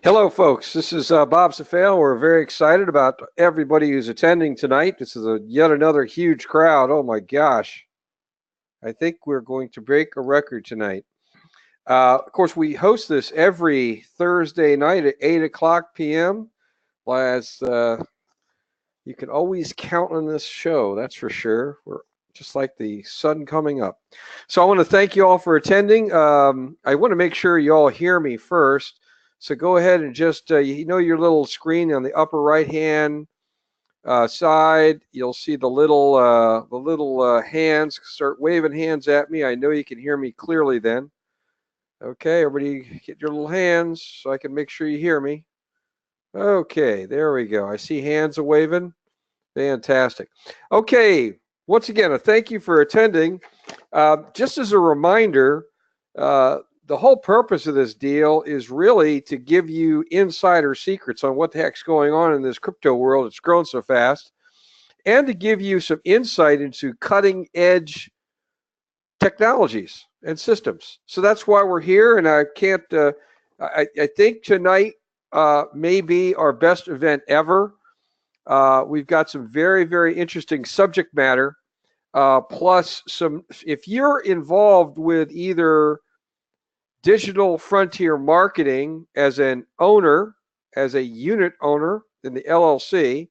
Hello, folks. This is Bob Safale. We're very excited about everybody who's attending tonight. This is yet another huge crowd. Oh my gosh. I think we're going to break a record tonight. Of course, we host this every Thursday night at 8 o'clock p.m. As you can always count on this show, that's for sure. We're just like the sun coming up. So I want to thank you all for attending. I want to make sure you all hear me first. So go ahead and just, your little screen on the upper right hand side. You'll see the little hands. Start waving hands at me. I know you can hear me clearly then. Okay, everybody get your little hands so I can make sure you hear me. Okay, there we go. I see hands waving. Fantastic. Okay, once again, a thank you for attending. Just as a reminder, the whole purpose of this deal is really to give you insider secrets on what the heck's going on in this crypto world. It's grown so fast, and to give you some insight into cutting edge technologies and systems. So that's why we're here, and I can't. I think tonight may be our best event ever. We've got some very, very interesting subject matter, plus some. If you're involved with either digital frontier marketing as an owner, as a unit owner in the LLC,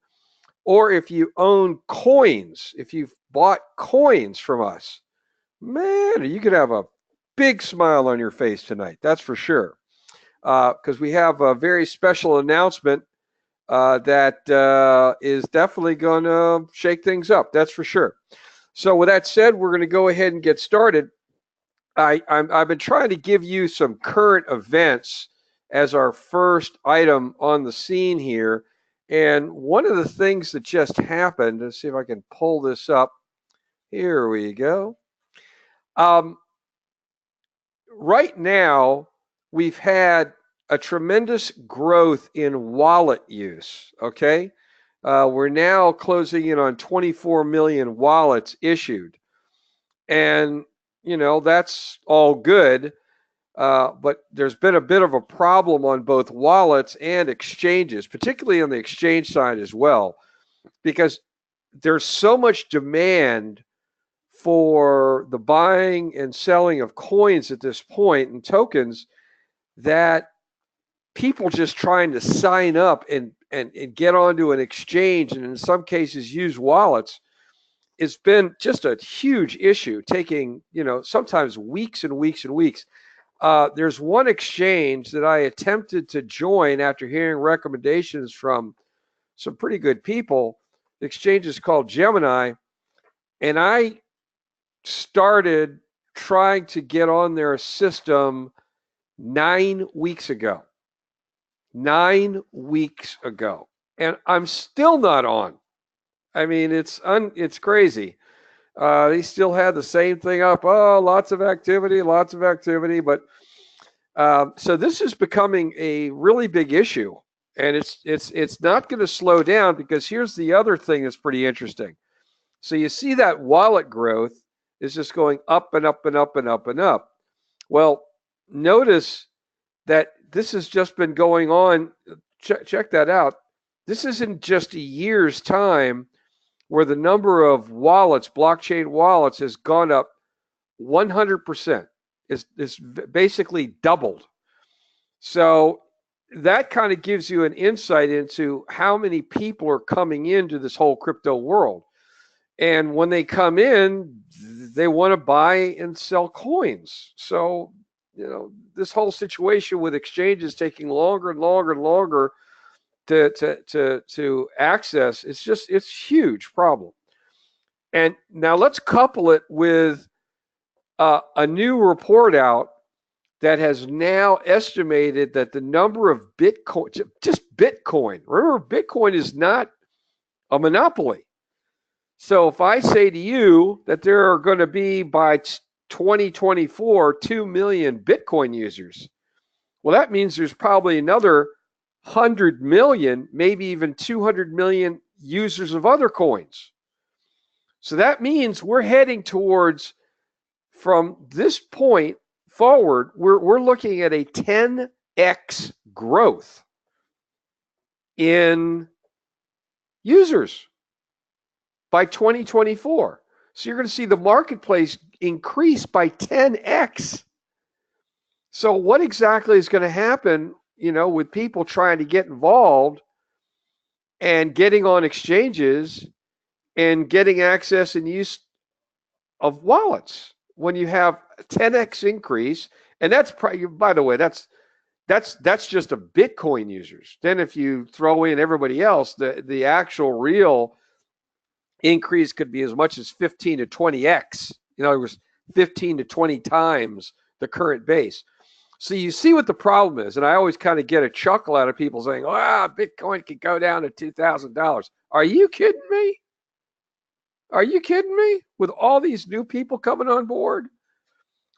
or if you own coins, if you've bought coins from us, man, you could have a big smile on your face tonight. That's for sure. Because we have a very special announcement that is definitely going to shake things up. That's for sure. So, with that said, we're going to go ahead and get started. I've been trying to give you some current events as our first item on the scene here. And one of the things that just happened, let's see if I can pull this up. Here we go. Um, right now, we've had a tremendous growth in wallet use. Okay. We're now closing in on 24 million wallets issued. And, that's all good. But there's been a bit of a problem on both wallets and exchanges, particularly on the exchange side as well, because there's so much demand for the buying and selling of coins at this point and tokens that people just trying to sign up and get onto an exchange and in some cases use wallets. It's been just a huge issue, taking sometimes weeks and weeks and weeks. There's one exchange that I attempted to join after hearing recommendations from some pretty good people. The exchange is called Gemini, and I started trying to get on their system 9 weeks ago. 9 weeks ago, and I'm still not on. I mean, it's crazy. They still had the same thing up. Oh, lots of activity. But so this is becoming a really big issue, and it's not going to slow down because here's the other thing that's pretty interesting. So you see that wallet growth is just going up and up and up and up and up. Well, notice that this has just been going on. Check that out. This isn't just a year's time where the number of wallets, blockchain wallets, has gone up 100%. It's basically doubled. So that kind of gives you an insight into how many people are coming into this whole crypto world. And when they come in, they want to buy and sell coins. So, this whole situation with exchanges taking longer and longer and longer to access, it's huge problem. And now let's couple it with a new report out that has now estimated that the number of Bitcoin, just Bitcoin, remember, Bitcoin is not a monopoly. So if I say to you that there are going to be by 2024 2 million Bitcoin users, well, that means there's probably another 100 million, maybe even 200 million users of other coins. So that means we're heading towards, from this point forward, we're looking at a $10 10x growth in users by 2024. So you're going to see the marketplace increase by 10x. So what exactly is going to happen, with people trying to get involved and getting on exchanges and getting access and use of wallets when you have a 10x increase? And that's probably, by the way, that's just a Bitcoin users. Then if you throw in everybody else, the actual real increase could be as much as 15 to 20x. In other words, 15 to 20 times the current base. So you see what the problem is. And I always kind of get a chuckle out of people saying, Bitcoin could go down to $2,000. Are you kidding me? Are you kidding me? With all these new people coming on board,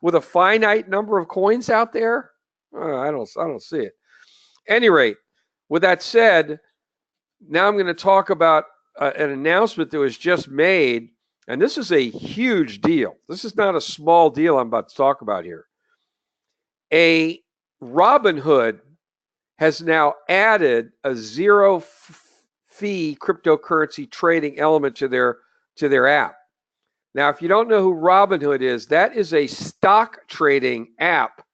with a finite number of coins out there, I don't see it. Any rate, with that said, now I'm going to talk about an announcement that was just made, and this is a huge deal. This is not a small deal I'm about to talk about here. A Robinhood has now added a zero fee cryptocurrency trading element to their app. Now, if you don't know who Robinhood is, that is a stock trading app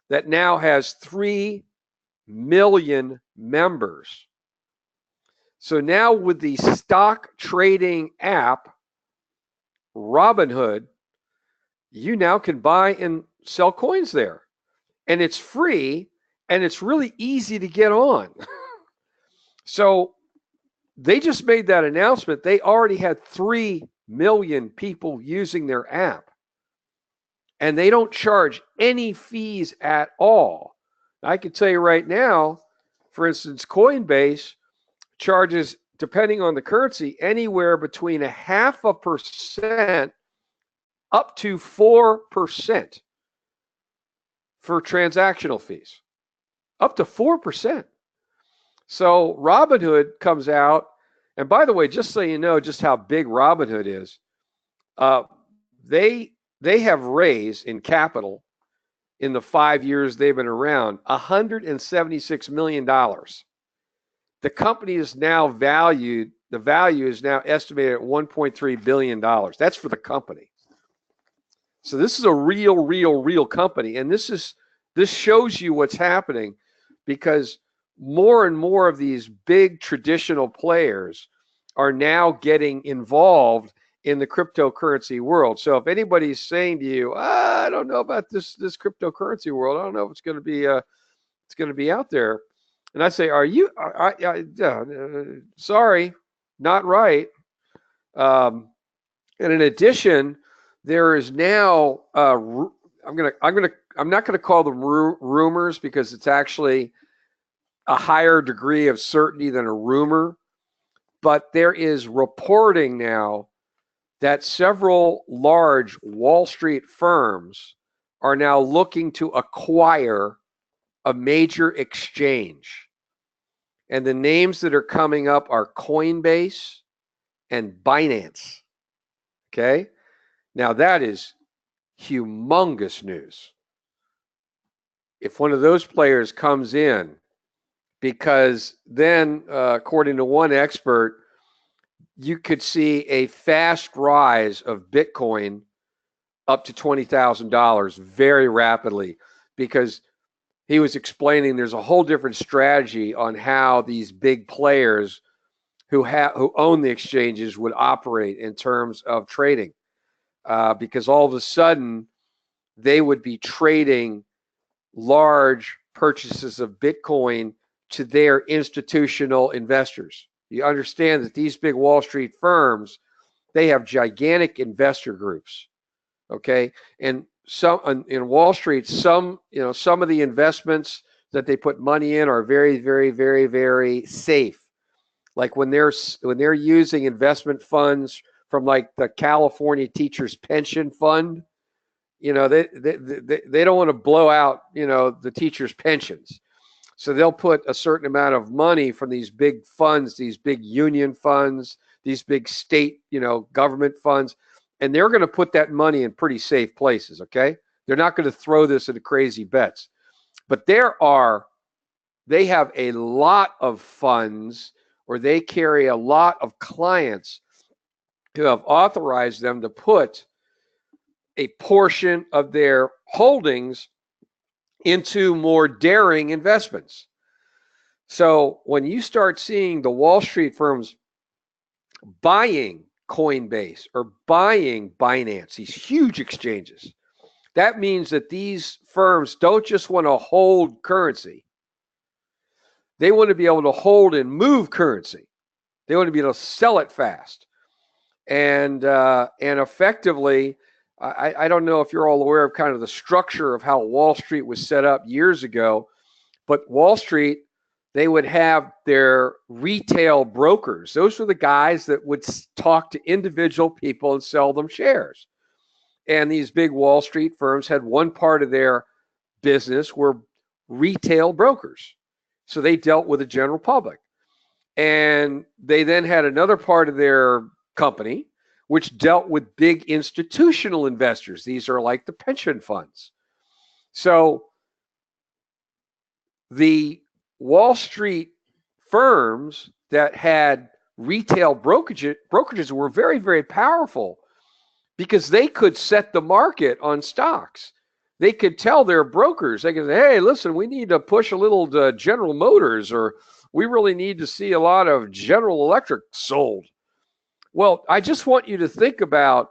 that now has 3 million members. So now with the stock trading app, Robinhood, you now can buy and sell coins there. And it's free, and it's really easy to get on. So they just made that announcement. They already had 3 million people using their app. And they don't charge any fees at all. I can tell you right now, for instance, Coinbase charges, depending on the currency, anywhere between 0.5% up to 4% for transactional fees, up to 4%. So Robinhood comes out, and by the way, just so you know just how big Robinhood is, they have raised in capital in the 5 years they've been around $176 million. The company is now valued, the value is now estimated at $1.3 billion. That's for the company. So this is a real company. And this shows you what's happening, because more and more of these big traditional players are now getting involved in the cryptocurrency world. So if anybody's saying to you, I don't know about this cryptocurrency world, I don't know if it's going to be out there, and I say, are you? Sorry, not right. And in addition, there is now I'm not gonna call them rumors, because it's actually a higher degree of certainty than a rumor, but there is reporting now that several large Wall Street firms are now looking to acquire a major exchange. And the names that are coming up are Coinbase and Binance. Okay? Now that is humongous news. If one of those players comes in, because then, according to one expert, you could see a fast rise of Bitcoin up to $20,000 very rapidly, because he was explaining there's a whole different strategy on how these big players who own the exchanges would operate in terms of trading, because all of a sudden they would be trading large purchases of Bitcoin to their institutional investors. You understand that these big Wall Street firms, they have gigantic investor groups, okay? And some in Wall Street, some of the investments that they put money in are very, very, very, very safe. Like when they're using investment funds from like the California Teachers Pension Fund, they don't want to blow out the teachers' pensions. So they'll put a certain amount of money from these big funds, these big union funds, these big state, government funds, and they're going to put that money in pretty safe places, okay? They're not going to throw this into crazy bets. But they have a lot of funds, or they carry a lot of clients who have authorized them to put a portion of their holdings into more daring investments. So when you start seeing the Wall Street firms buying Coinbase or buying Binance, these huge exchanges, that means that these firms don't just want to hold currency. They want to be able to hold and move currency. They want to be able to sell it fast. And effectively, I don't know if you're all aware of kind of the structure of how Wall Street was set up years ago, but Wall Street, they would have their retail brokers. Those were the guys that would talk to individual people and sell them shares. And these big Wall Street firms had one part of their business were retail brokers. So they dealt with the general public. And they then had another part of their company which dealt with big institutional investors. These are like the pension funds. So the Wall Street firms that had retail brokerages were very, very powerful because they could set the market on stocks. They could tell their brokers, they could say, hey, listen, we need to push a little to General Motors, or we really need to see a lot of General Electric sold. Well, I just want you to think about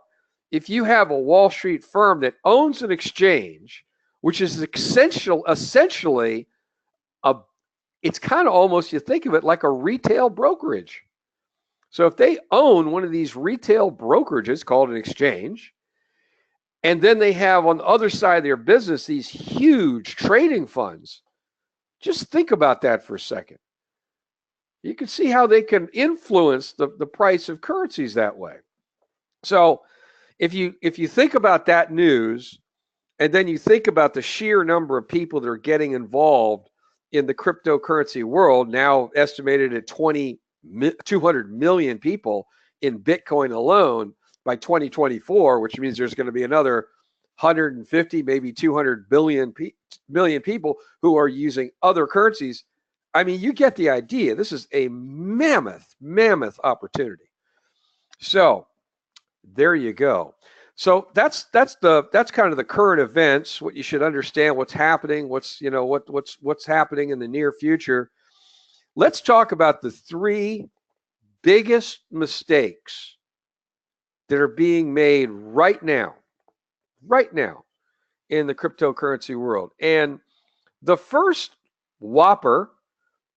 if you have a Wall Street firm that owns an exchange, which is essentially it's kind of almost, you think of it like a retail brokerage. So if they own one of these retail brokerages called an exchange, and then they have on the other side of their business these huge trading funds, just think about that for a second. You can see how they can influence the price of currencies that way. So if you think about that news, and then you think about the sheer number of people that are getting involved in the cryptocurrency world, now estimated at 200 million people in Bitcoin alone by 2024, which means there's going to be another 150, maybe 200 million people who are using other currencies. I mean, you get the idea. This is a mammoth opportunity. So there you go. So that's kind of the current events. What you should understand, what's happening, what's happening in the near future. Let's talk about the three biggest mistakes that are being made right now in the cryptocurrency world. And the first whopper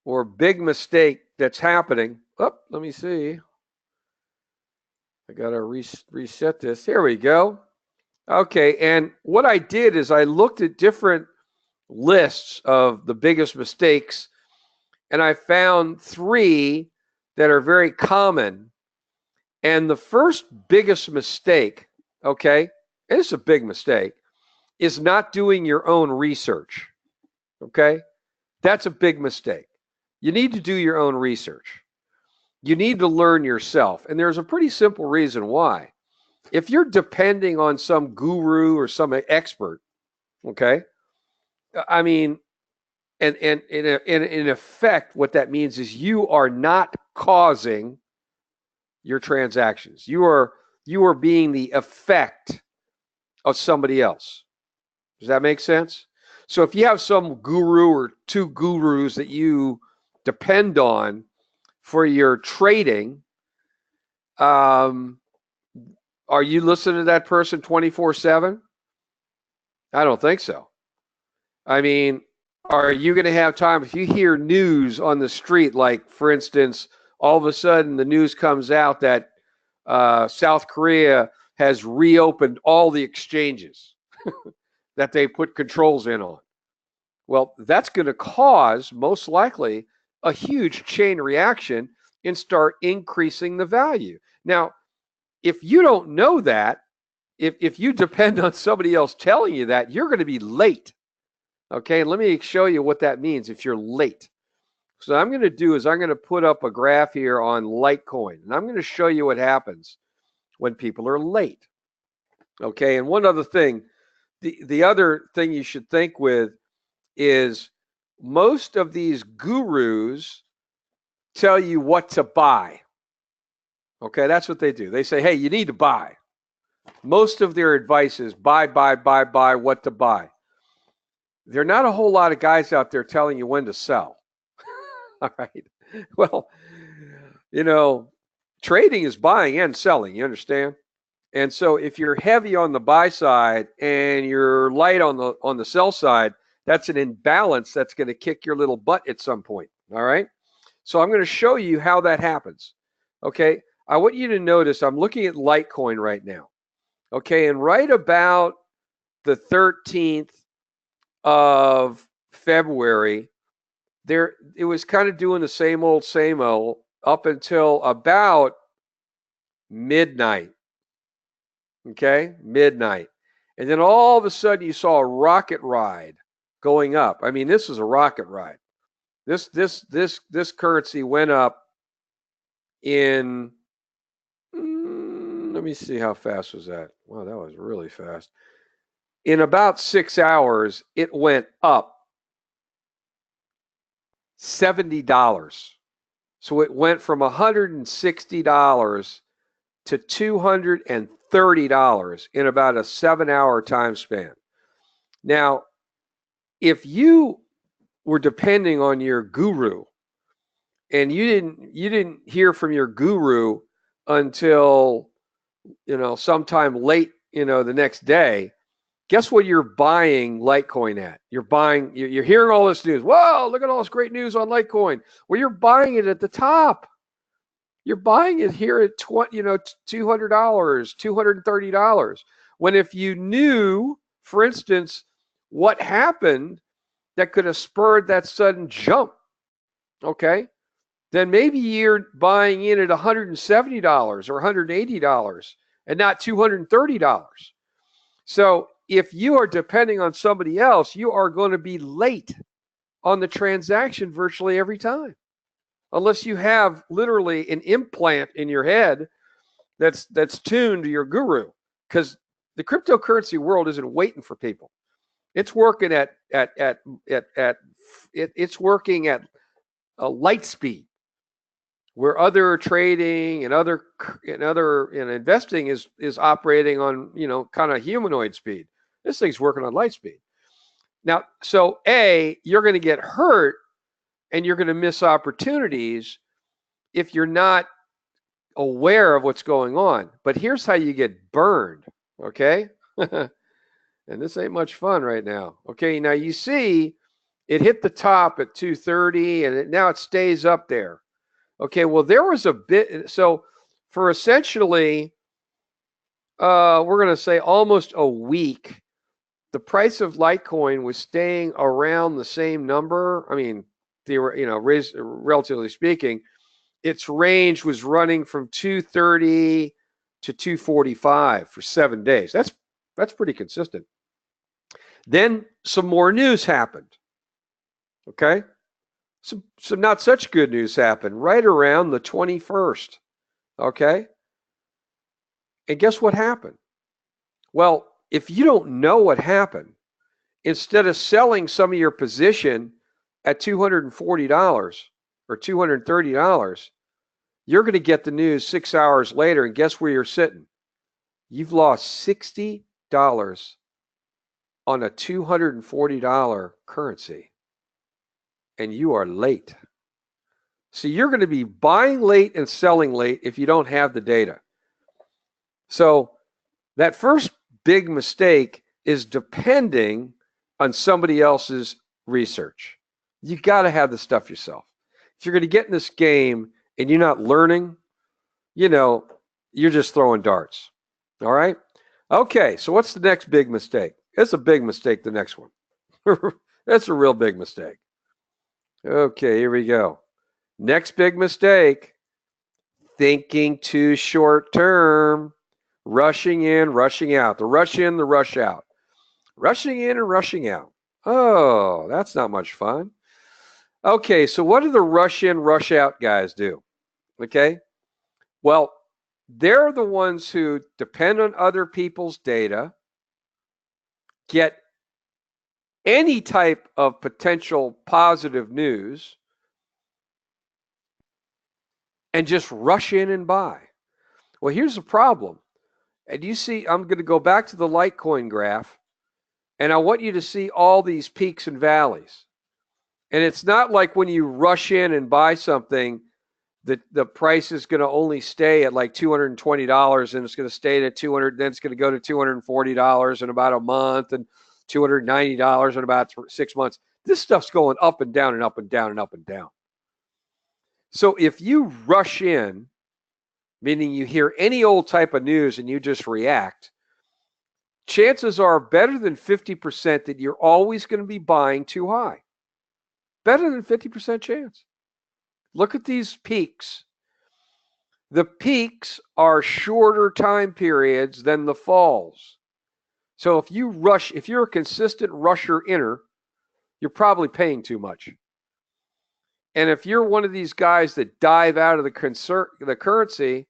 or big mistake that's happening. Let me see. I got to reset this. Here we go. Okay, and what I did is I looked at different lists of the biggest mistakes, and I found three that are very common. And the first biggest mistake, okay, and it's a big mistake, is not doing your own research. Okay, that's a big mistake. You need to do your own research. You need to learn yourself. And there's a pretty simple reason why. If you're depending on some guru or some expert, okay, I mean, and in effect, what that means is you are not causing your transactions. You are being the effect of somebody else. Does that make sense? So if you have some guru or two gurus that you depend on for your trading, are you listening to that person 24/7? I don't think so. I mean, are you going to have time if you hear news on the street, like, for instance, all of a sudden the news comes out that South Korea has reopened all the exchanges that they put controls in on? Well, that's going to cause, most likely, a huge chain reaction and start increasing the value. Now, if you don't know that, if you depend on somebody else telling you that, you're going to be late. Okay, let me show you what that means if you're late. So what I'm going to do is I'm going to put up a graph here on Litecoin, and I'm going to show you what happens when people are late. Okay, and one other thing, the other thing you should think with is most of these gurus tell you what to buy. Okay, that's what they do. They say, hey, you need to buy. Most of their advice is buy, what to buy. There are not a whole lot of guys out there telling you when to sell. All right. Well, trading is buying and selling, you understand? And so if you're heavy on the buy side and you're light on the sell side, that's an imbalance that's going to kick your little butt at some point. All right. So I'm going to show you how that happens. Okay. I want you to notice I'm looking at Litecoin right now. Okay. And right about the 13th of February, it was kind of doing the same old up until about midnight. Okay, midnight. And then all of a sudden you saw a rocket ride going up. I mean, this is a rocket ride. This currency went up in let me see, how fast was that? Wow, that was really fast. In about 6 hours, it went up $70. So it went from $160 to $230 in about a 7-hour time span. Now, if you were depending on your guru and you didn't hear from your guru until sometime late the next day, guess what you're buying Litecoin at? You're hearing all this news. Whoa, look at all this great news on Litecoin. Well, you're buying it at the top. You're buying it here at $200, $230. When if you knew, for instance, what happened that could have spurred that sudden jump, okay, then maybe you're buying in at $170 or $180 and not $230. So if you are depending on somebody else, you are going to be late on the transaction virtually every time. Unless you have literally an implant in your head that's tuned to your guru, because the cryptocurrency world isn't waiting for people. It's working it's working at a light speed, where other trading and other investing is operating on kind of humanoid speed. This thing's working on light speed. Now, so you're going to get hurt and you're going to miss opportunities if you're not aware of what's going on. But here's how you get burned, okay? And this ain't much fun right now. Okay, now you see it hit the top at 230 and now it stays up there. Okay, well, there was a bit, so for essentially, we're going to say almost a week, the price of Litecoin was staying around the same number. I mean, relatively speaking, its range was running from 230 to 245 for 7 days. That's pretty consistent. Then some more news happened. Okay? Some not such good news happened right around the 21st. Okay? And guess what happened? Well, if you don't know what happened, instead of selling some of your position at $240 or $230, you're going to get the news 6 hours later, and guess where you're sitting? You've lost $60 on a $240 currency, and you are late. So you're going to be buying late and selling late if you don't have the data. So that first big mistake is depending on somebody else's research. You got to have the stuff yourself. If you're going to get in this game and you're not learning, you're just throwing darts. All right? Okay, so what's the next big mistake? It's a big mistake, the next one. That's a real big mistake. Okay, here we go. Next big mistake, thinking too short term, rushing in, rushing out. The rush in, the rush out. Rushing in and rushing out. Oh, that's not much fun. Okay, so what do the rush in, rush out guys do? Okay, well, they're the ones who depend on other people's data, get any type of potential positive news and just rush in and buy. Well, here's the problem. And you see, I'm going to go back to the Litecoin graph, and I want you to see all these peaks and valleys. And it's not like when you rush in and buy something that the price is going to only stay at like $220 and it's going to stay at 200, then it's going to go to $240 in about a month and $290 in about 6 months. This stuff's going up and down and up and down and up and down. So if you rush in, meaning you hear any old type of news and you just react, chances are better than 50% that you're always going to be buying too high. Better than 50% chance. Look at these peaks. The peaks are shorter time periods than the falls. So if you rush, if you're a consistent rusher inner, you're probably paying too much. And if you're one of these guys that dive out of the currency,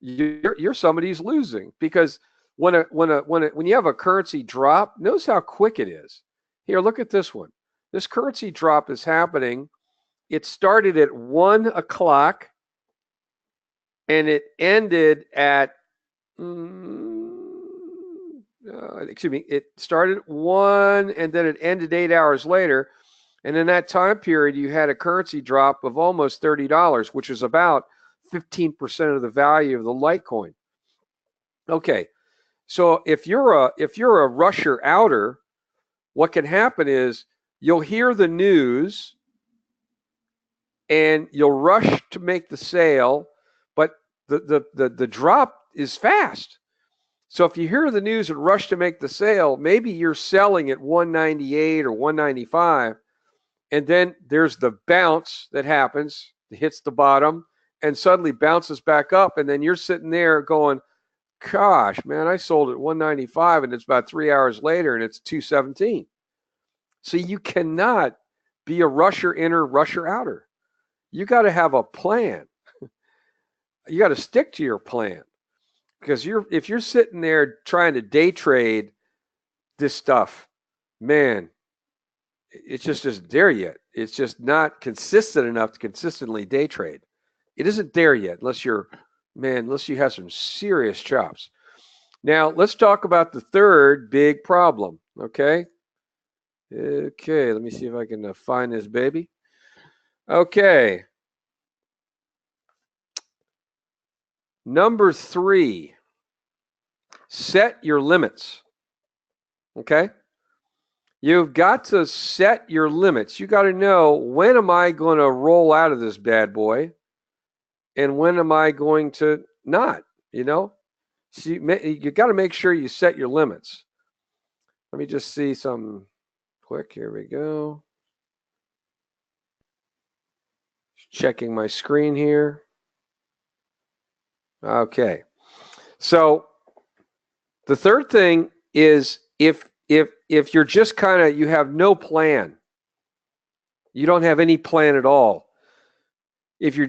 you're somebody who's losing, because when you have a currency drop, notice how quick it is. Here, look at this one. This currency drop is happening. It started at 1 o'clock and it ended at, it started at 1 and then it ended 8 hours later. And in that time period, you had a currency drop of almost $30, which is about 15% of the value of the Litecoin. Okay, so if you're a rusher outer, what can happen is you'll hear the news and you'll rush to make the sale, but the drop is fast. So if you hear the news and rush to make the sale, maybe you're selling at 198 or 195, and then there's the bounce that happens, it hits the bottom, and suddenly bounces back up, and then you're sitting there going, gosh, man, I sold at 195, and it's about 3 hours later, and it's 217. So you cannot be a rusher inner, rusher outer. You got to have a plan. You got to stick to your plan, because if you're sitting there trying to day trade this stuff, man, it's just isn't there yet. It's just not consistent enough to consistently day trade. It isn't there yet unless you have some serious chops. Now, let's talk about the third big problem, okay? Okay, let me see if I can find this baby. Okay. Number 3, set your limits, okay? You've got to set your limits. You got to know, when am I going to roll out of this bad boy? And when am I going to not, So you got to make sure you set your limits. Let me just see some quick. Here we go. Checking my screen here. Okay. So the third thing is, if you're just kind of, you have no plan, you don't have any plan at all. If you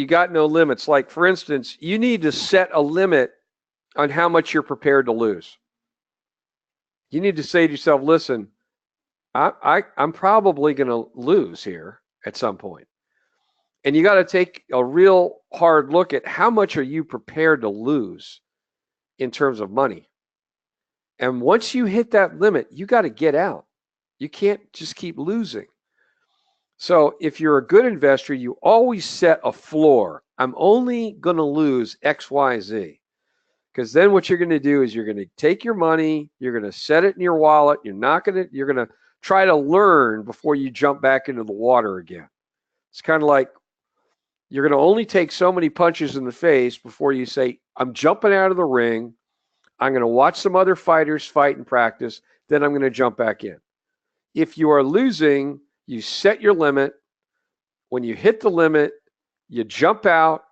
got no limits, like for instance, you need to set a limit on how much you're prepared to lose. You need to say to yourself, listen, I'm probably going to lose here at some point. And you got to take a real hard look at how much are you prepared to lose in terms of money. And once you hit that limit, you got to get out. You can't just keep losing. So if you're a good investor, you always set a floor. I'm only going to lose X, Y, Z. Because then what you're going to do is you're going to take your money, you're going to set it in your wallet. You're going to try to learn before you jump back into the water again. It's kind of like you're going to only take so many punches in the face before you say, I'm jumping out of the ring. I'm going to watch some other fighters fight and practice. Then I'm going to jump back in. If you are losing, you set your limit. When you hit the limit, you jump out,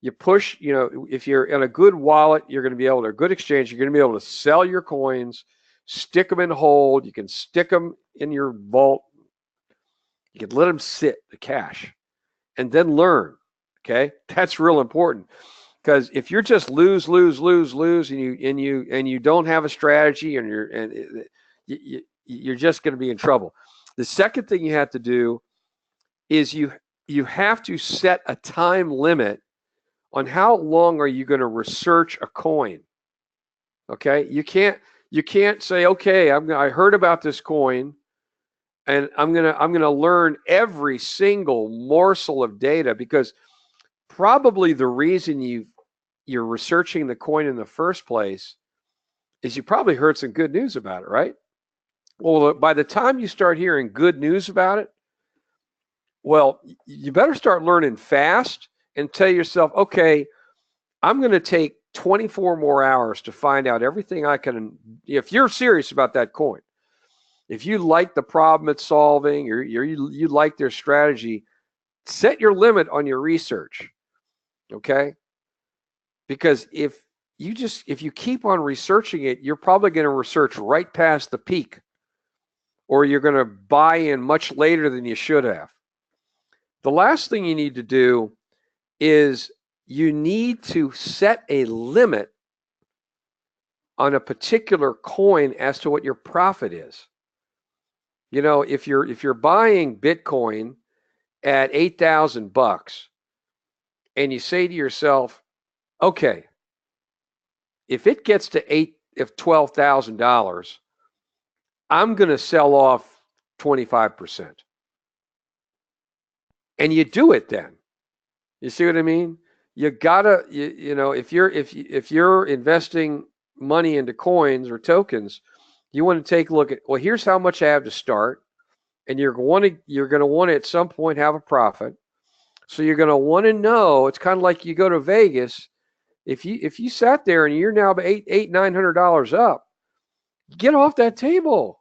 you push, if you're in a good wallet, you're going to be able to, a good exchange, you're going to be able to sell your coins, stick them in hold. You can stick them in your vault. You can let them sit, the cash, and then learn. Okay. That's real important, because if you're just lose, and you don't have a strategy, and you're just going to be in trouble. The second thing you have to do is you have to set a time limit on how long are you going to research a coin. Okay, you can't say, okay, I heard about this coin, and I'm gonna learn every single morsel of data, because probably the reason you're researching the coin in the first place is you probably heard some good news about it, right? Well, by the time you start hearing good news about it, well, you better start learning fast and tell yourself, okay, I'm going to take 24 more hours to find out everything I can. If you're serious about that coin, if you like the problem it's solving, or you like their strategy, set your limit on your research, okay? Because if you keep on researching it, you're probably going to research right past the peak, or you're going to buy in much later than you should have. The last thing you need to do is you need to set a limit on a particular coin as to what your profit is. You know, if you're buying Bitcoin at $8,000 and you say to yourself, okay, if it gets to $12,000, I'm going to sell off 25%. And you do it then. You see what I mean? You gotta, you know, if you're investing money into coins or tokens, you want to take a look at, well, here's how much I have to start, and you're going to want to at some point have a profit. So you're going to want to know. It's kind of like you go to Vegas. If you sat there and you're now $900 up, get off that table.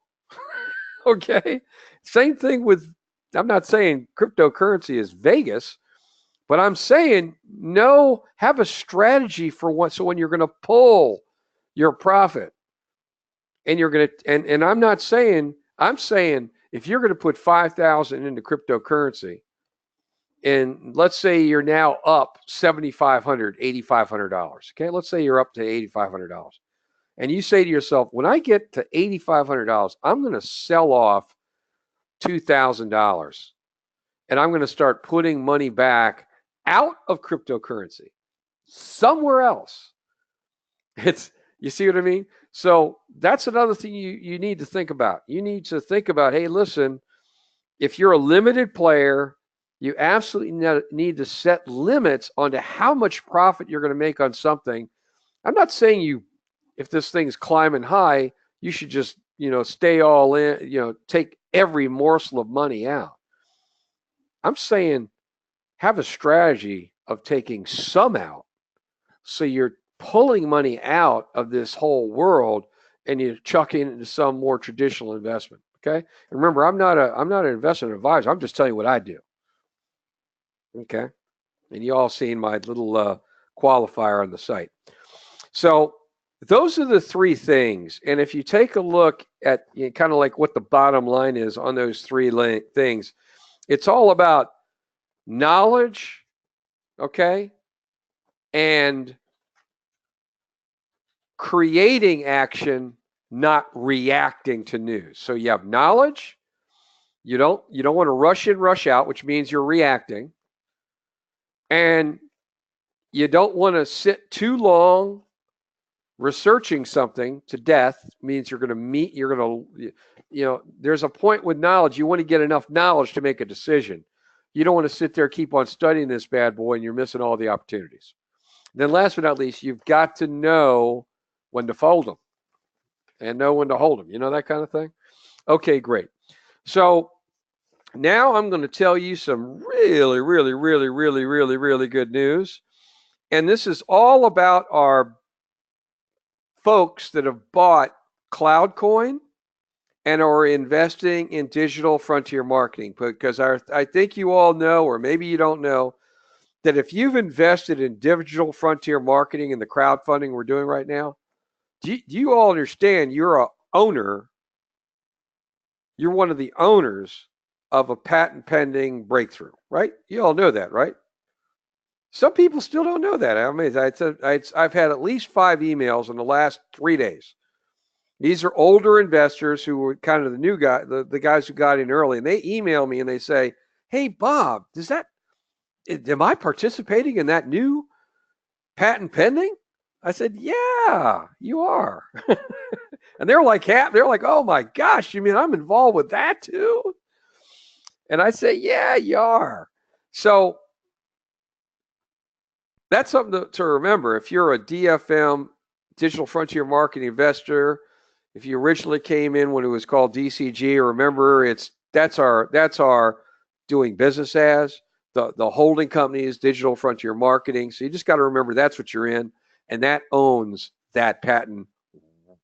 Okay. Same thing with. I'm not saying cryptocurrency is Vegas, but I'm saying have a strategy for what. So when you're going to pull your profit, and you're going to, and I'm saying if you're going to put 5,000 into cryptocurrency, and let's say you're now up $7,500, $8,500. Okay, let's say you're up to $8,500, and you say to yourself, when I get to $8,500, I'm going to sell off $2,000, and I'm going to start putting money back out of cryptocurrency somewhere else. You see what I mean? So that's another thing you need to think about. You need to think about, hey, listen, if you're a limited player, you absolutely need to set limits on how much profit you're going to make on something. I'm not saying if this thing's climbing high, you should just, stay all in, take every morsel of money out. I'm saying have a strategy of taking some out, so you're pulling money out of this whole world and you're chucking it into some more traditional investment. Okay. And remember, I'm not an investment advisor. I'm just telling you what I do. Okay. And you all seen my little qualifier on the site. So those are the three things. And if you take a look at kind of like what the bottom line is on those three things, it's all about knowledge, okay, and creating action, not reacting to news. So you have knowledge. You don't want to rush in, rush out, which means you're reacting. And you don't want to sit too long researching something to death. Means there's a point with knowledge. You want to get enough knowledge to make a decision. You don't want to sit there, keep on studying this bad boy, and you're missing all the opportunities. Then last but not least, you've got to know when to fold them and know when to hold them. You know, that kind of thing? Okay, great. So now I'm going to tell you some really, really, really, really, really, really good news. And this is all about our folks that have bought CloudCoin and are investing in digital frontier marketing. Because I think you all know, or maybe you don't know, that if you've invested in digital frontier marketing and the crowdfunding we're doing right now, do you all understand you're a owner? You're one of the owners of a patent pending breakthrough, right? You all know that, right? Some people still don't know that. I mean, I've had at least 5 emails in the last 3 days These are older investors who were kind of the new guy, the guys who got in early, and they email me and they say, "Hey, Bob, am I participating in that new patent pending?" I said, "Yeah, you are." And they're like, "Oh my gosh, you mean I'm involved with that too?" And I say, "Yeah, you are." So that's something to remember. If you're a DFM, Digital Frontier Marketing investor, if you originally came in when it was called DCG, remember that's our doing business as the holding company is Digital Frontier Marketing. So you just got to remember that's what you're in, and that owns that patent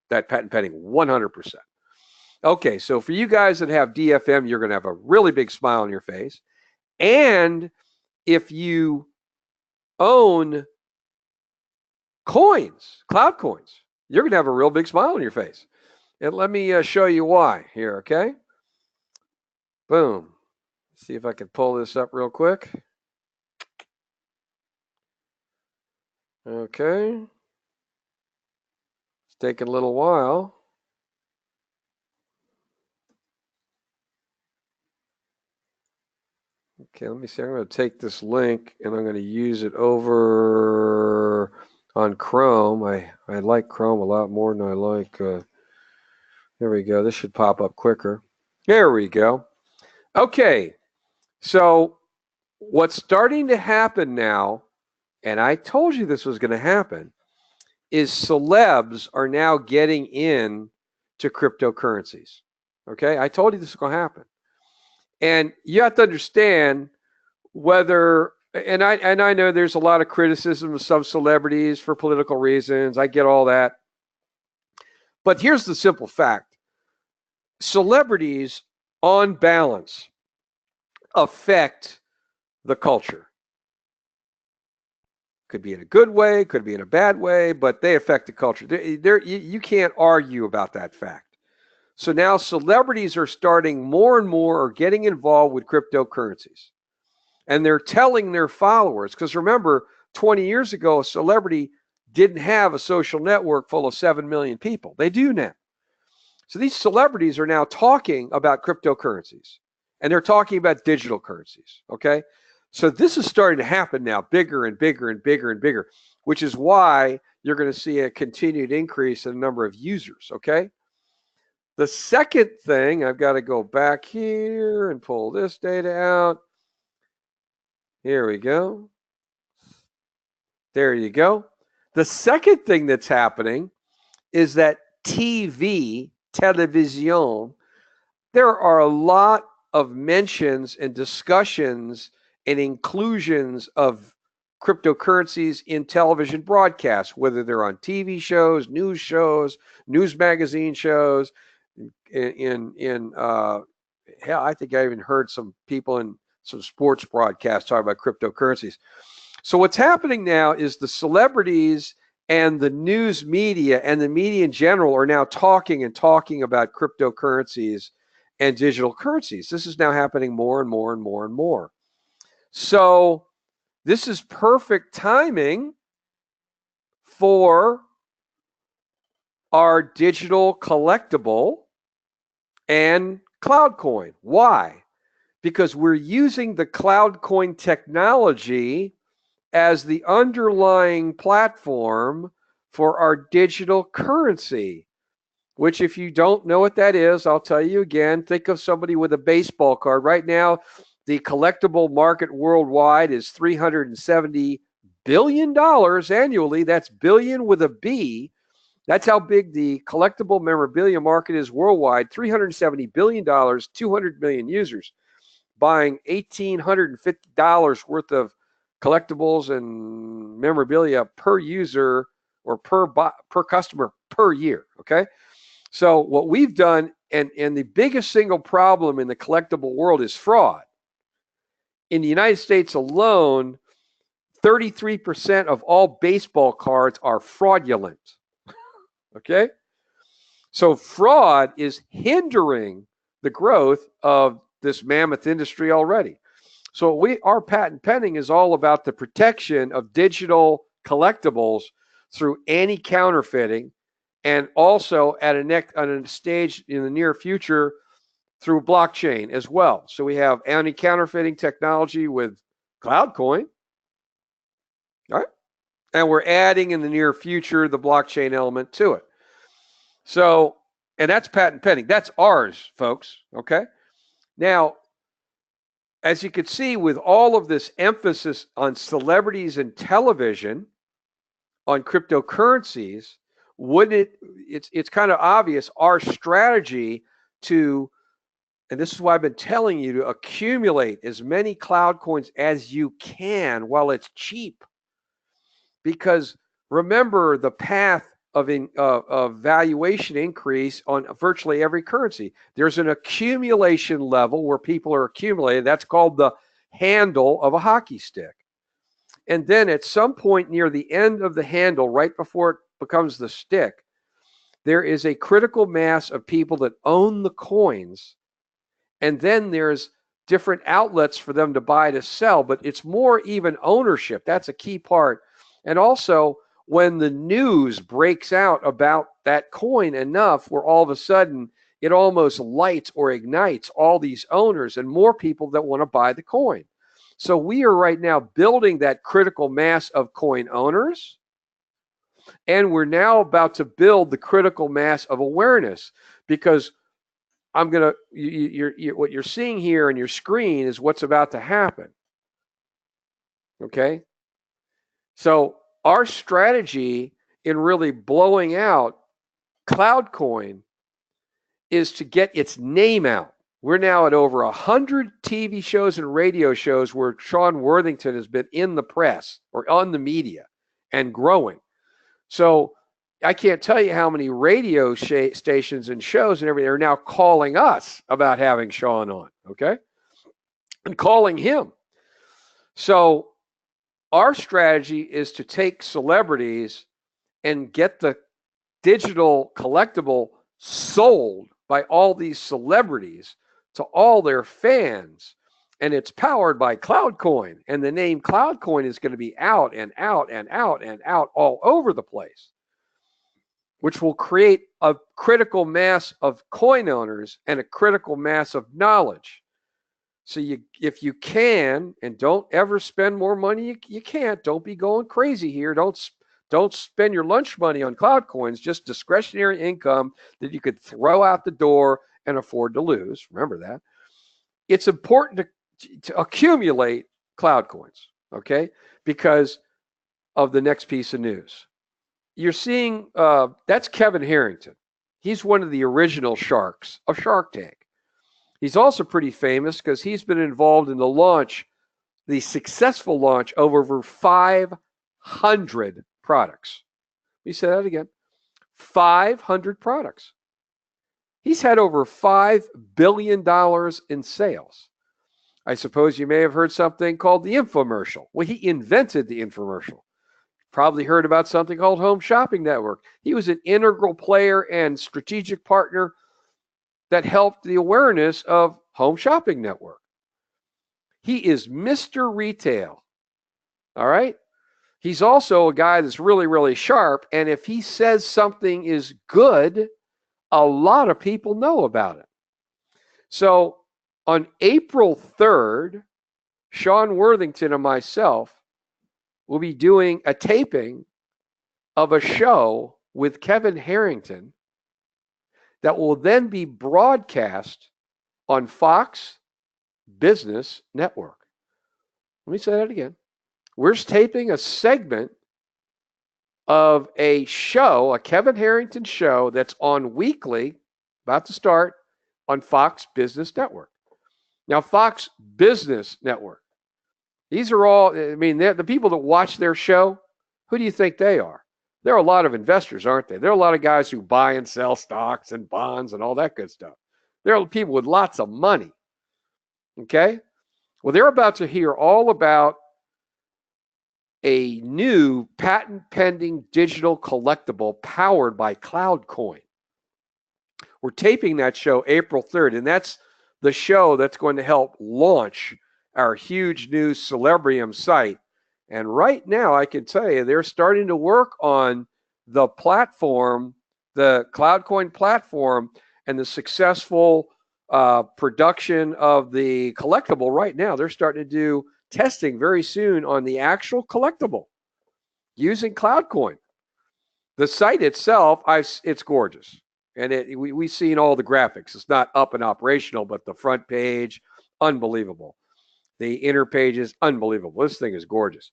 pending 100%. Okay, so for you guys that have DFM, you're going to have a really big smile on your face. And if you own coins, cloud coins, you're going to have a real big smile on your face. And let me show you why here, okay? Boom. See if I can pull this up real quick. Okay. It's taking a little while. Okay, let me see. I'm going to take this link and I'm going to use it over on Chrome. I like Chrome a lot more than I like. There we go. This should pop up quicker. There we go. Okay, so what's starting to happen now, and I told you this was going to happen, is celebs are now getting in to cryptocurrencies. Okay, I told you this is going to happen. And you have to understand whether, and I know there's a lot of criticism of some celebrities for political reasons. I get all that. But here's the simple fact. Celebrities, on balance, affect the culture. Could be in a good way, could be in a bad way, but they affect the culture. You can't argue about that fact. So now celebrities are starting more and more are getting involved with cryptocurrencies. And they're telling their followers, because remember, 20 years ago, a celebrity didn't have a social network full of 7 million people. They do now. So these celebrities are now talking about cryptocurrencies, and they're talking about digital currencies, okay? So this is starting to happen now, bigger and bigger and bigger and bigger, which is why you're going to see a continued increase in the number of users, okay? The second thing, I've got to go back here and pull this data out. Here we go. There you go. The second thing that's happening is that TV, television, there are a lot of mentions and discussions and inclusions of cryptocurrencies in television broadcasts, whether they're on TV shows, news magazine shows, hell, I think I even heard some people in some sports broadcasts talk about cryptocurrencies. So what's happening now is the celebrities and the news media and the media in general are now talking about cryptocurrencies and digital currencies. This is now happening more and more and more and more. So this is perfect timing for our digital collectible and CloudCoin. Why? Because we're using the CloudCoin technology as the underlying platform for our digital currency, which if you don't know what that is, I'll tell you again, think of somebody with a baseball card. Right now, the collectible market worldwide is $370 billion annually. That's billion with a B. That's how big the collectible memorabilia market is worldwide. $370 billion, 200 million users buying $1,850 worth of collectibles and memorabilia per user or per customer per year, okay? So what we've done, and the biggest single problem in the collectible world is fraud. In the United States alone, 33% of all baseball cards are fraudulent, okay? So fraud is hindering the growth of this mammoth industry already. So our patent pending is all about the protection of digital collectibles through anti-counterfeiting and also at on a stage in the near future through blockchain as well. So we have anti-counterfeiting technology with CloudCoin, all right? And we're adding in the near future the blockchain element to it. So, and that's patent pending. That's ours, folks, okay? Now, as you can see, with all of this emphasis on celebrities and television, on cryptocurrencies, it's kind of obvious our strategy to, and this is why I've been telling you to accumulate as many cloud coins as you can while it's cheap. Because remember the path of valuation increase on virtually every currency. There's an accumulation level where people are accumulating. That's called the handle of a hockey stick. And then at some point near the end of the handle, right before it becomes the stick, there is a critical mass of people that own the coins. And then there's different outlets for them to buy, to sell, but it's more even ownership. That's a key part. And also, when the news breaks out about that coin enough, where all of a sudden it almost lights or ignites all these owners and more people that want to buy the coin. So we are right now building that critical mass of coin owners, and we're now about to build the critical mass of awareness, because I'm going to, what you're seeing here on your screen is what's about to happen. Okay? So our strategy in really blowing out CloudCoin is to get its name out. We're now at over 100 TV shows and radio shows where Sean Worthington has been in the press or on the media and growing. So I can't tell you how many radio stations and shows and everything are now calling us about having Sean on, okay? And calling him. So our strategy is to take celebrities and get the digital collectible sold by all these celebrities to all their fans. And it's powered by CloudCoin. And the name CloudCoin is going to be out and out and out and out all over the place, which will create a critical mass of coin owners and a critical mass of knowledge. So if you can, and don't ever spend more money, you can't. Don't be going crazy here. Don't spend your lunch money on cloud coins, just discretionary income that you could throw out the door and afford to lose. Remember that. It's important to accumulate cloud coins, okay? Because of the next piece of news. You're seeing, that's Kevin Harrington. He's one of the original sharks of Shark Tank. He's also pretty famous because he's been involved in the successful launch of over 500 products. Let me say that again. 500 products. He's had over $5 billion in sales. I suppose you may have heard something called the infomercial. Well, he invented the infomercial. Probably heard about something called Home Shopping Network. He was an integral player and strategic partner that helped the awareness of Home Shopping Network. He is Mr. Retail. All right? He's also a guy that's really, really sharp. And if he says something is good, a lot of people know about it. So on April 3rd, Sean Worthington and myself will be doing a taping of a show with Kevin Harrington that will then be broadcast on Fox Business Network. Let me say that again. We're taping a segment of a show, a Kevin Harrington show that's on weekly, about to start, on Fox Business Network. Now, Fox Business Network, these are all, I mean, the people that watch their show, who do you think they are? There are a lot of investors, aren't they? There are a lot of guys who buy and sell stocks and bonds and all that good stuff. There are people with lots of money. Okay? Well, they're about to hear all about a new patent pending digital collectible powered by CloudCoin. We're taping that show April 3rd, and that's the show that's going to help launch our huge new Celebrium site. And right now, I can tell you, they're starting to work on the platform the CloudCoin platform and the successful production of the collectible right now. They're starting to do testing very soon on the actual collectible using CloudCoin. The site itself, it's gorgeous. And we've seen all the graphics. It's not up and operational, but the front page, unbelievable. The inner pages, unbelievable. This thing is gorgeous.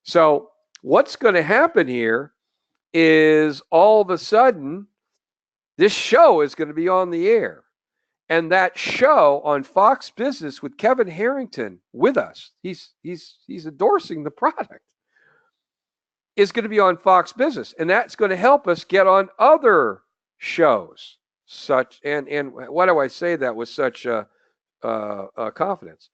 So what's going to happen here is all of a sudden, this show is going to be on the air. And that show on Fox Business with Kevin Harrington with us, he's endorsing the product, is going to be on Fox Business. And that's going to help us get on other shows. And why do I say that with such confidence?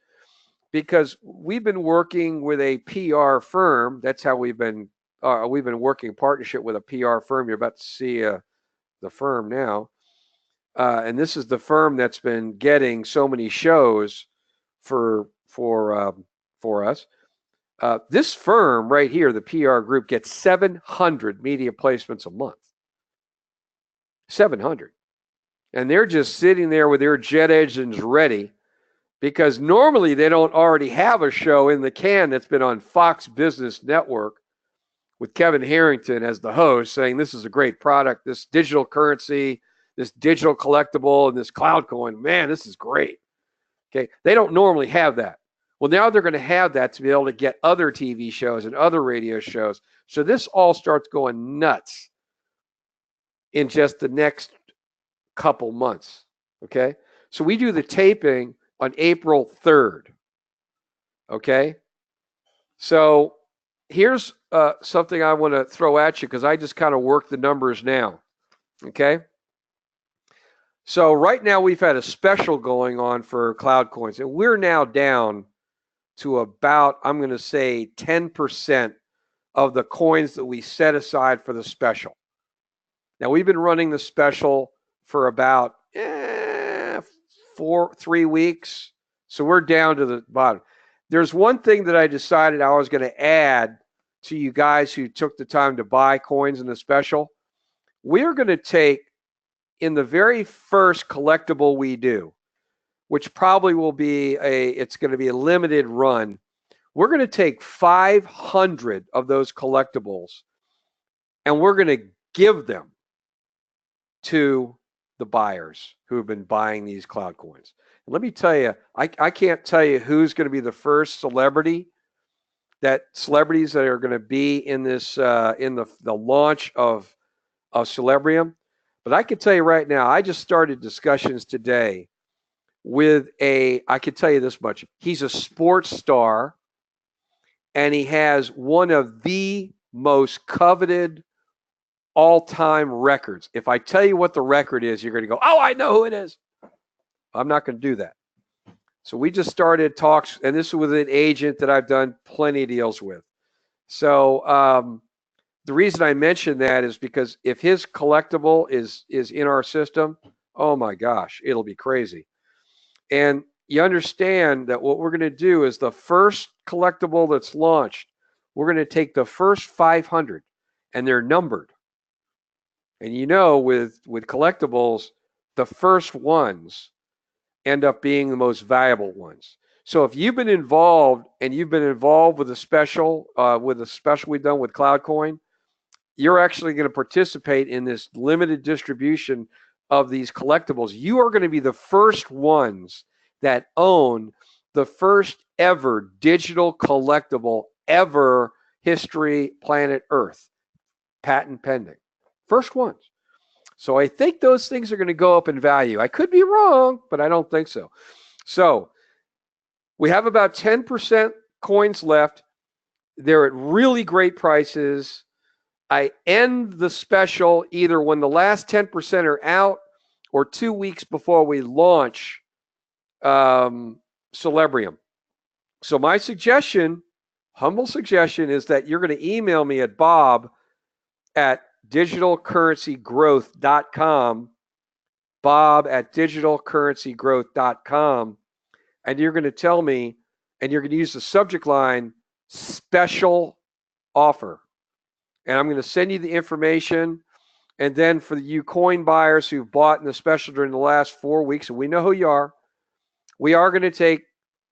Because we've been working with a PR firm. That's how we've been working in partnership with a PR firm. You're about to see the firm now. And this is the firm that's been getting so many shows for us. This firm right here, the PR group, gets 700 media placements a month. 700. And they're just sitting there with their jet engines ready, because normally they don't already have a show in the can that's been on Fox Business Network with Kevin Harrington as the host, saying this is a great product, this digital currency, this digital collectible, and this CloudCoin. Man, this is great. Okay, they don't normally have that. Well, now they're going to have that to be able to get other TV shows and other radio shows. So this all starts going nuts in just the next couple months. Okay, so we do the taping on April 3rd. Okay, so here's something I want to throw at you, because I just kind of work the numbers now. Okay. So right now we've had a special going on for CloudCoins, and we're now down to about, I'm going to say 10% of the coins that we set aside for the special. Now we've been running the special for about 3 weeks. So we're down to the bottom. There's one thing that I decided I was going to add to you guys who took the time to buy coins in the special. We're going to take, in the very first collectible we do, which probably will be it's going to be a limited run, we're going to take 500 of those collectibles and we're going to give them to the buyers who have been buying these CloudCoins. And let me tell you, I can't tell you who's going to be the first celebrities that are going to be in this in the launch of Celebrium. But I can tell you right now, I just started discussions today with I can tell you this much. He's a sports star, and he has one of the most coveted all-time records. If I tell you what the record is, you're going to go, oh, I know who it is. I'm not going to do that. So we just started talks, and this is with an agent that I've done plenty of deals with. So the reason I mention that is because if his collectible is in our system, oh my gosh, it'll be crazy. And you understand that what we're going to do is the first collectible that's launched, we're going to take the first 500, and they're numbered. And you know, with collectibles, the first ones end up being the most valuable ones. So if you've been involved with a special we've done with CloudCoin, you're actually going to participate in this limited distribution of these collectibles. You are going to be the first ones that own the first ever digital collectible ever, history, planet Earth, patent pending. First ones. So I think those things are going to go up in value. I could be wrong, but I don't think so. So we have about 10% coins left. They're at really great prices. I end the special either when the last 10% are out or 2 weeks before we launch Celebrium. So my suggestion, humble suggestion, is that you're going to email me at bob@digitalcurrencygrowth.com, bob@digitalcurrencygrowth.com, and you're going to tell me, and you're going to use the subject line, special offer. And I'm going to send you the information, And then for you coin buyers who've bought in the special during the last 4 weeks, and we know who you are, we are going to take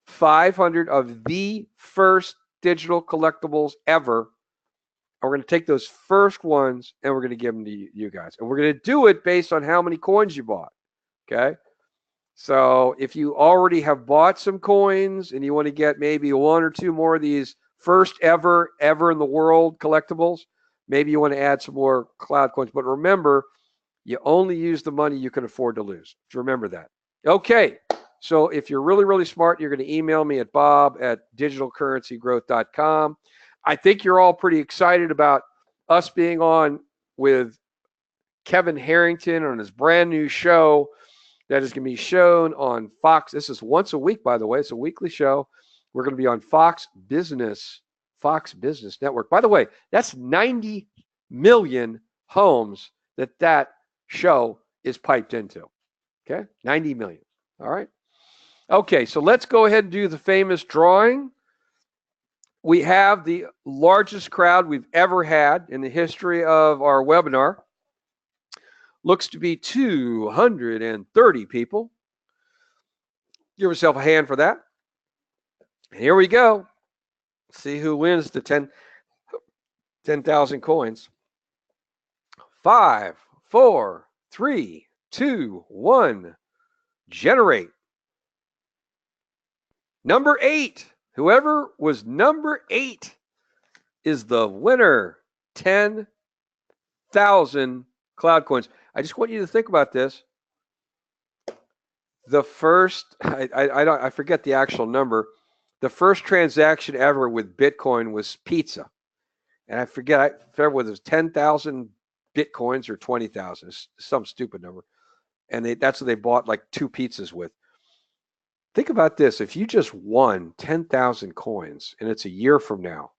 500 of the first digital collectibles ever. And we're going to take those first ones and we're going to give them to you guys. And we're going to do it based on how many coins you bought. Okay. So if you already have bought some coins and you want to get maybe 1 or 2 more of these first ever in the world collectibles, maybe you want to add some more cloud coins. But remember, you only use the money you can afford to lose. Remember that. Okay. So if you're really, really smart, you're going to email me at bob@digitalcurrencygrowth.com. I think you're all pretty excited about us being on with Kevin Harrington on his brand new show that is going to be shown on Fox. This is once a week, by the way. It's a weekly show. We're going to be on Fox Business Network. By the way, that's 90 million homes that show is piped into. Okay, 90 million. All right. Okay, so let's go ahead and do the famous drawing. We have the largest crowd we've ever had in the history of our webinar. Looks to be 230 people. Give yourself a hand for that. Here we go. See who wins the 10,000 coins. 5, 4, 3, 2, 1. Generate. Number 8. Whoever was number 8 is the winner. 10,000 cloud coins. I just want you to think about this. The first, I forget the actual number. The first transaction ever with Bitcoin was pizza. And I forget whether it was 10,000 Bitcoins or 20,000. Some stupid number. And that's what they bought like 2 pizzas with. Think about this. If you just won 10,000 coins and it's a year from now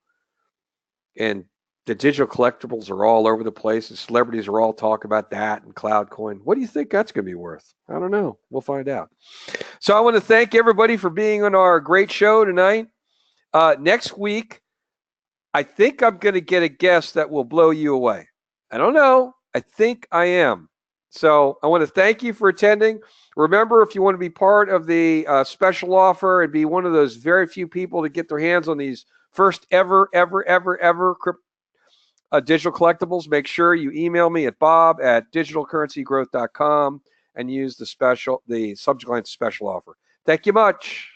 and the digital collectibles are all over the place and celebrities are all talking about that and Cloudcoin, what do you think that's going to be worth? I don't know. We'll find out. So I want to thank everybody for being on our great show tonight. Next week, I think I'm going to get a guest that will blow you away. I don't know. I think I am. So I want to thank you for attending. Remember, if you want to be part of the special offer and be one of those very few people to get their hands on these first ever digital collectibles, make sure you email me at bob@digitalcurrencygrowth.com and use the subject line special offer. Thank you much.